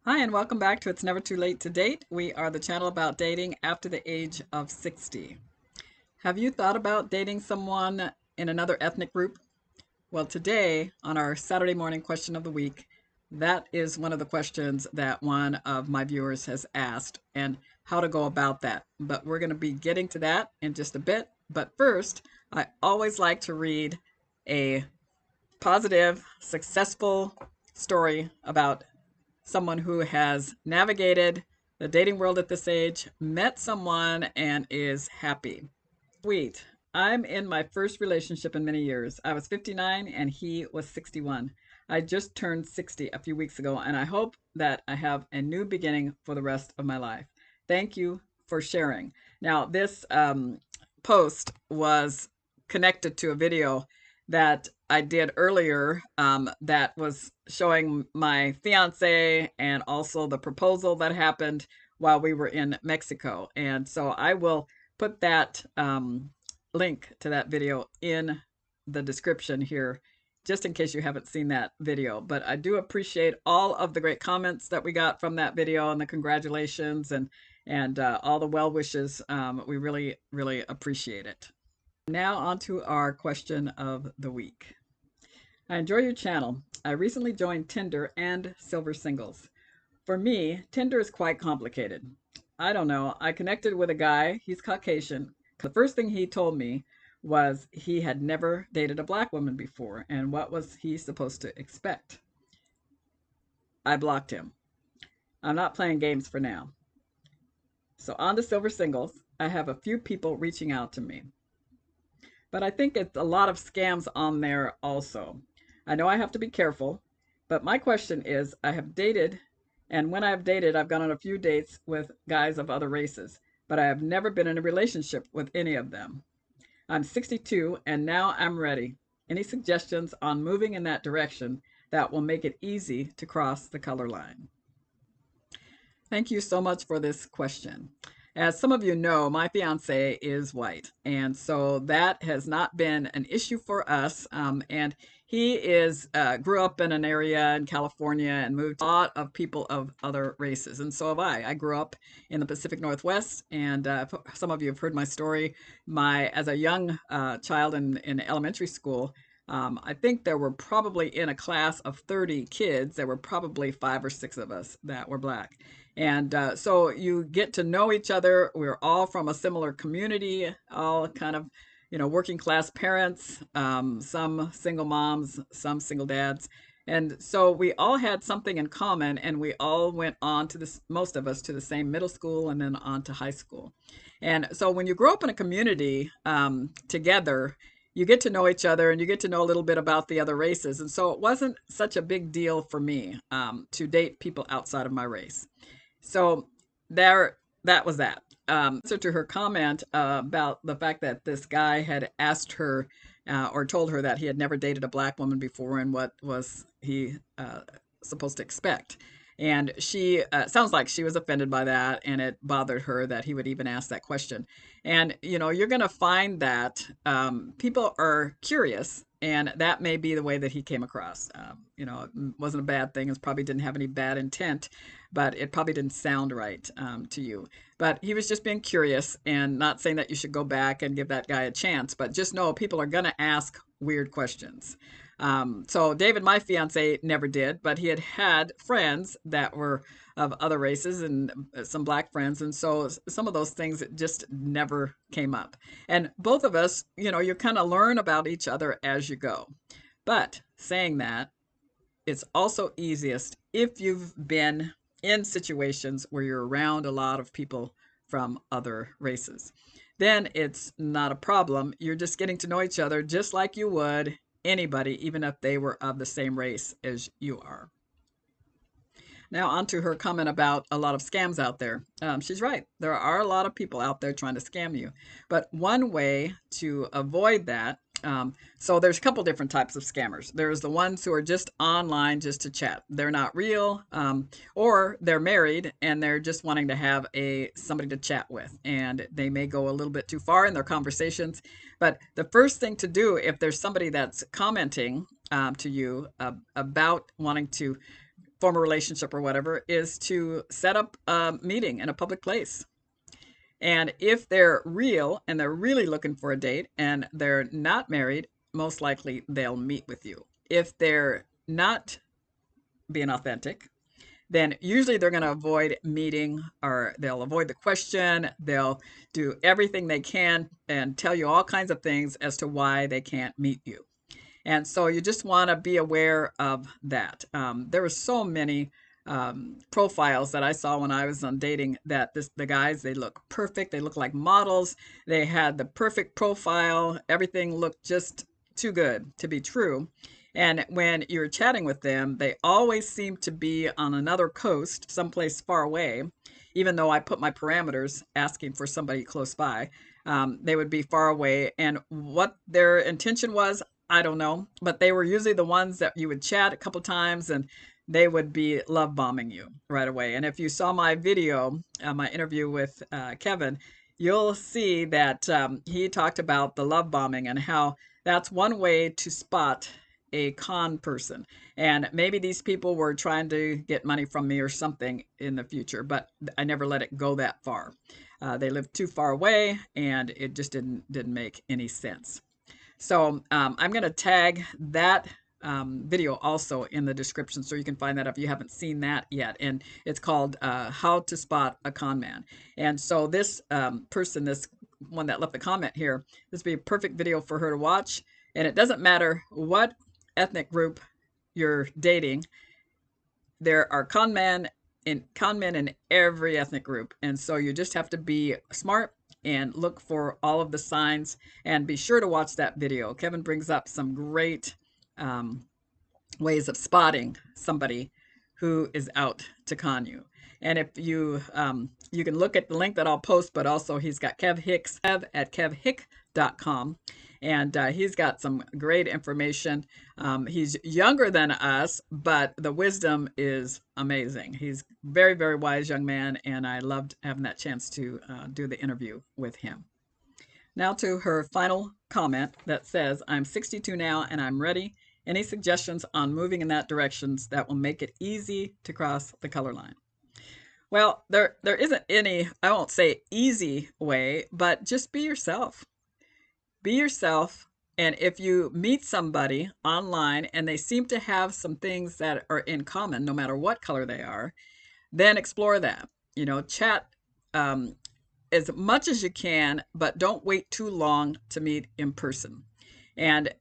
Hi, and welcome back to It's Never Too Late to Date. We are the channel about dating after the age of 60. Have you thought about dating someone in another ethnic group? Well, today, on our Saturday morning question of the week, that is one of the questions that one of my viewers has asked, and how to go about that. But we're going to be getting to that in just a bit. But first, I always like to read a positive, successful story about someone who has navigated the dating world at this age, met someone, and is happy. Sweet. I'm in my first relationship in many years. I was 59 and he was 61. I just turned 60 a few weeks ago, and I hope that I have a new beginning for the rest of my life. Thank you for sharing. Now, this post was connected to a video that I did earlier that was showing my fiance and also the proposal that happened while we were in Mexico. And so I will put that link to that video in the description here, just in case you haven't seen that video. But I do appreciate all of the great comments that we got from that video, and the congratulations and all the well wishes. We really, really appreciate it. Now on to our question of the week. I enjoy your channel. I recently joined Tinder and Silver Singles. For me, Tinder is quite complicated. I don't know. I connected with a guy. He's Caucasian. The first thing he told me was he had never dated a black woman before, and what was he supposed to expect? I blocked him. I'm not playing games for now. So on to Silver Singles. I have a few people reaching out to me, but I think it's a lot of scams on there also. I know I have to be careful, but my question is, I have dated, and when I have dated, I've gone on a few dates with guys of other races, but I have never been in a relationship with any of them. I'm 62 and now I'm ready. Any suggestions on moving in that direction that will make it easy to cross the color line? Thank you so much for this question. As some of you know, my fiance is white, and so that has not been an issue for us. And he is grew up in an area in California and moved a lot of people of other races, and so have I. I grew up in the Pacific Northwest, and some of you have heard my story. My as a young child in elementary school. I think there were probably in a class of 30 kids, there were probably 5 or 6 of us that were black. And so you get to know each other. We're all from a similar community, all kind of, working class parents, some single moms, some single dads. And so we all had something in common, and we all went on to this, most of us to the same middle school and then on to high school. And so when you grow up in a community together, you get to know each other and you get to know a little bit about the other races. And so it wasn't such a big deal for me to date people outside of my race. So there, that was that. So to her comment about the fact that this guy had asked her or told her that he had never dated a black woman before and what was he supposed to expect. And she sounds like she was offended by that, and it bothered her that he would even ask that question. And you're going to find that people are curious, and that may be the way that he came across. It wasn't a bad thing. It probably didn't have any bad intent, but it probably didn't sound right to you. But he was just being curious, and not saying that you should go back and give that guy a chance, but just know people are going to ask weird questions. So David, my fiance, never did, but he had friends that were of other races and some black friends. And so some of those things just never came up. And both of us, you kind of learn about each other as you go. But saying that, it's also easiest if you've been in situations where you're around a lot of people from other races. Then it's not a problem. You're just getting to know each other just like you would anybody, even if they were of the same race as you are. Now, on to her comment about a lot of scams out there. She's right. There are a lot of people out there trying to scam you. But one way to avoid that, so there's a couple different types of scammers. There's the ones who are just online just to chat. They're not real, or they're married and they're just wanting to have somebody to chat with. And they may go a little bit too far in their conversations. But the first thing to do, if there's somebody that's commenting to you about wanting to former relationship or whatever, is to set up a meeting in a public place. And if they're real and they're really looking for a date and they're not married, most likely they'll meet with you. If they're not being authentic, then usually they're going to avoid meeting, or they'll avoid the question. They'll do everything they can and tell you all kinds of things as to why they can't meet you. And so you just want to be aware of that. There were so many profiles that I saw when I was on dating that the guys, they look perfect. They look like models. They had the perfect profile. Everything looked just too good to be true. And when you're chatting with them, they always seem to be on another coast, someplace far away. Even though I put my parameters asking for somebody close by, they would be far away. And what their intention was, I don't know. But they were usually the ones that you would chat a couple times and they would be love bombing you right away. And if you saw my video, my interview with Kevin, you'll see that he talked about the love bombing and how that's one way to spot a con person. And maybe these people were trying to get money from me or something in the future, but I never let it go that far. They lived too far away and it just didn't make any sense. So I'm going to tag that video also in the description so you can find that if you haven't seen that yet. And it's called How to Spot a Con Man. And so this person, this one that left the comment here, this would be a perfect video for her to watch. And it doesn't matter what ethnic group you're dating, there are con men in every ethnic group. And so you just have to be smart and look for all of the signs and be sure to watch that video. Kevin brings up some great ways of spotting somebody who is out to con you. And if you you can look at the link that I'll post, but also he's got Kev Hicks at kevhick.com. And he's got some great information. He's younger than us, but the wisdom is amazing. He's very, very wise young man, and I loved having that chance to do the interview with him. Now to her final comment that says, I'm 62 now and I'm ready. Any suggestions on moving in that direction that will make it easy to cross the color line? Well, there isn't any, I won't say easy way, but just be yourself. Be yourself, and if you meet somebody online and they seem to have some things that are in common, no matter what color they are, then explore that. You know, chat as much as you can, but don't wait too long to meet in person. And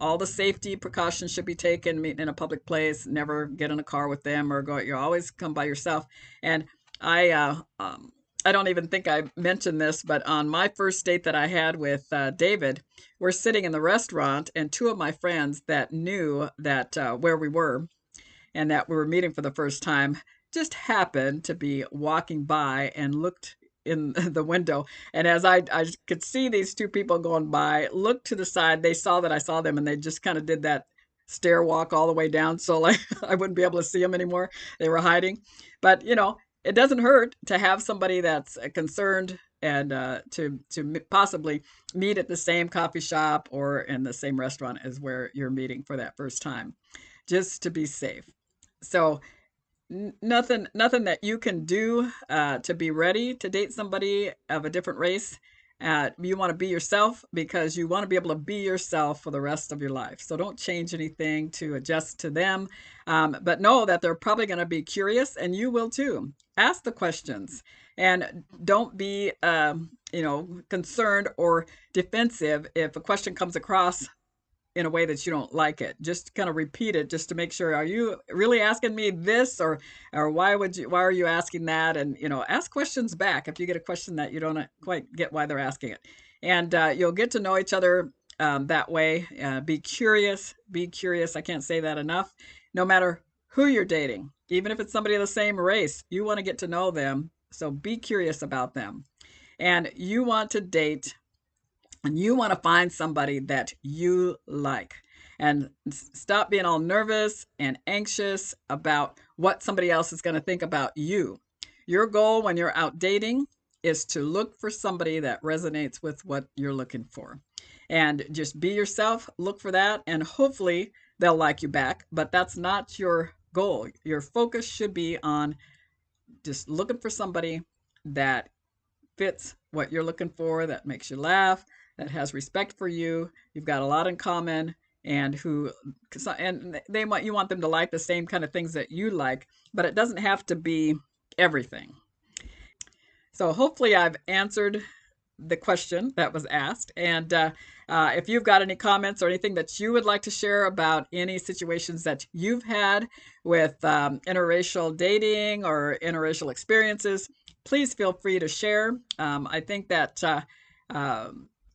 all the safety precautions should be taken. Meeting in a public place, never get in a car with them or go. You always come by yourself. And I don't even think I mentioned this, but on my first date that I had with David, we're sitting in the restaurant, and two of my friends that knew that where we were and that we were meeting for the first time just happened to be walking by and looked in the window. And as I could see these two people going by, looked to the side, they saw that I saw them, and they just kind of did that stair walk all the way down. So like I wouldn't be able to see them anymore. They were hiding. But, you know, it doesn't hurt to have somebody that's concerned and to possibly meet at the same coffee shop or in the same restaurant as where you're meeting for that first time, just to be safe. So nothing that you can do to be ready to date somebody of a different race. You want to be yourself because you want to be able to be yourself for the rest of your life. So don't change anything to adjust to them. But know that they're probably going to be curious, and you will too. Ask the questions and don't be, concerned or defensive if a question comes across in a way that you don't like it. Just kind of repeat it just to make sure, are you really asking me this, or why are you asking that? And, ask questions back if you get a question that you don't quite get why they're asking it. And you'll get to know each other that way. Be curious. I can't say that enough. No matter who you're dating, even if it's somebody of the same race, you want to get to know them. So be curious about them. And you want to date and you want to find somebody that you like. And stop being all nervous and anxious about what somebody else is going to think about you. Your goal when you're out dating is to look for somebody that resonates with what you're looking for. And just be yourself, look for that, and hopefully they'll like you back. But that's not your goal. Your focus should be on just looking for somebody that fits what you're looking for, that makes you laugh, that has respect for you, you've got a lot in common, and you want them to like the same kind of things that you like, but it doesn't have to be everything. So hopefully I've answered the question that was asked. And if you've got any comments or anything that you would like to share about any situations that you've had with interracial dating or interracial experiences, please feel free to share. I think that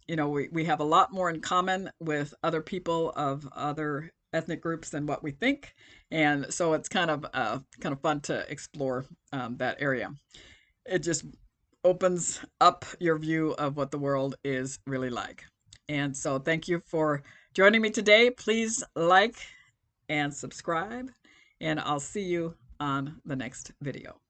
we have a lot more in common with other people of other ethnic groups than what we think, and so it's kind of fun to explore that area. It just opens up your view of what the world is really like. And so thank you for joining me today. Please like and subscribe, and I'll see you on the next video.